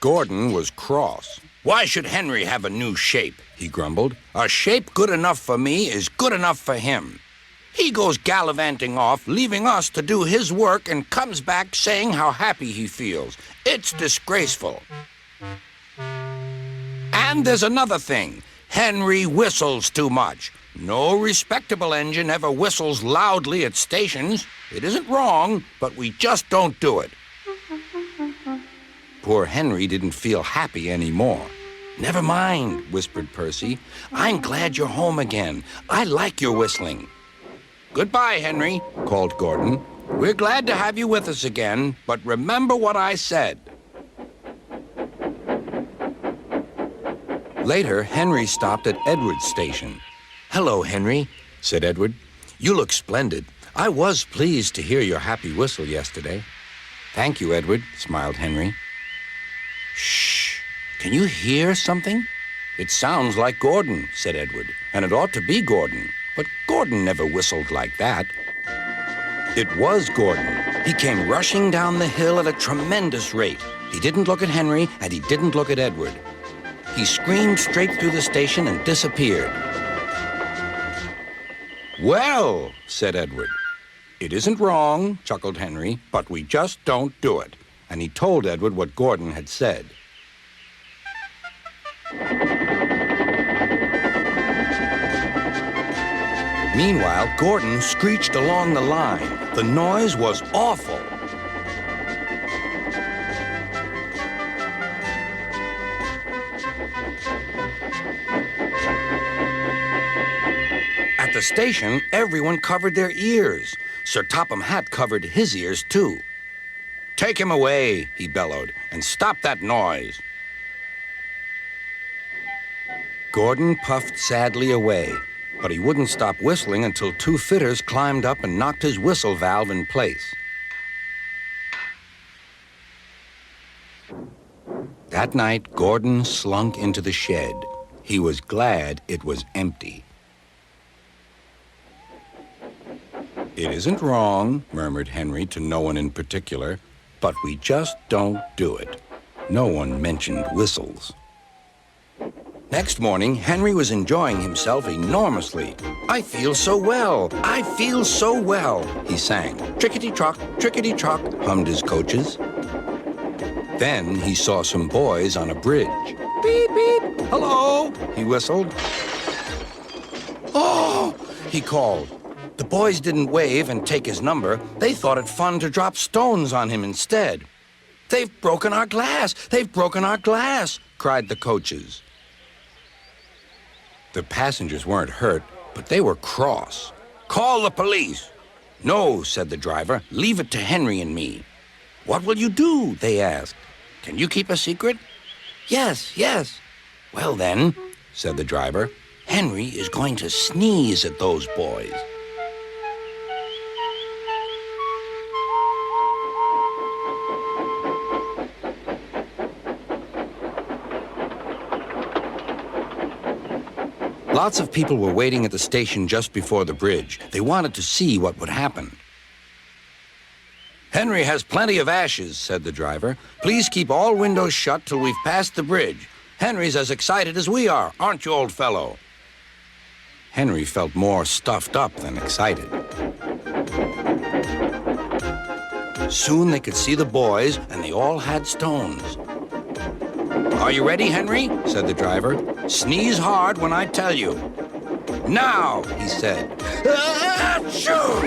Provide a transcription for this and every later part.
Gordon was cross. "Why should Henry have a new shape?" he grumbled. "A shape good enough for me is good enough for him. He goes gallivanting off, leaving us to do his work, and comes back saying how happy he feels. It's disgraceful. And there's another thing. Henry whistles too much. No respectable engine ever whistles loudly at stations. It isn't wrong, but we just don't do it." Poor Henry didn't feel happy anymore. "Never mind," whispered Percy. "I'm glad you're home again. I like your whistling." "Goodbye, Henry," called Gordon. "We're glad to have you with us again, but remember what I said." Later, Henry stopped at Edward's station. "Hello, Henry," said Edward. "You look splendid. I was pleased to hear your happy whistle yesterday." "Thank you, Edward," smiled Henry. "Shh! Can you hear something?" "It sounds like Gordon," said Edward, "and it ought to be Gordon. But Gordon never whistled like that." It was Gordon. He came rushing down the hill at a tremendous rate. He didn't look at Henry, and he didn't look at Edward. He screamed straight through the station and disappeared. "Well," said Edward. "It isn't wrong," chuckled Henry, "but we just don't do it." And he told Edward what Gordon had said. Meanwhile, Gordon screeched along the line. The noise was awful. At the station, everyone covered their ears. Sir Topham Hatt covered his ears, too. "Take him away," he bellowed, "and stop that noise." Gordon puffed sadly away, but he wouldn't stop whistling until two fitters climbed up and knocked his whistle valve in place. That night, Gordon slunk into the shed. He was glad it was empty. "It isn't wrong," murmured Henry to no one in particular, "but we just don't do it." No one mentioned whistles. Next morning, Henry was enjoying himself enormously. "I feel so well, I feel so well," he sang. "Trickety-trock, trickety-trock," hummed his coaches. Then he saw some boys on a bridge. "Beep, beep, hello," he whistled. "Oh," he called. The boys didn't wave and take his number. They thought it fun to drop stones on him instead. "They've broken our glass! They've broken our glass!" cried the coaches. The passengers weren't hurt, but they were cross. "Call the police." "No," said the driver. "Leave it to Henry and me." "What will you do?" they asked. "Can you keep a secret?" "Yes, yes." "Well then," said the driver, "Henry is going to sneeze at those boys." Lots of people were waiting at the station just before the bridge. They wanted to see what would happen. "Henry has plenty of ashes," said the driver. "Please keep all windows shut till we've passed the bridge. Henry's as excited as we are, aren't you, old fellow?" Henry felt more stuffed up than excited. Soon they could see the boys, and they all had stones. "Are you ready, Henry?" said the driver. "Sneeze hard when I tell you." "Now," he said. Achoo!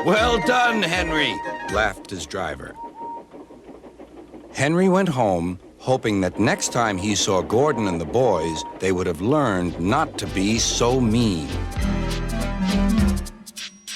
"Well done, Henry," laughed his driver. Henry went home, hoping that next time he saw Gordon and the boys, they would have learned not to be so mean.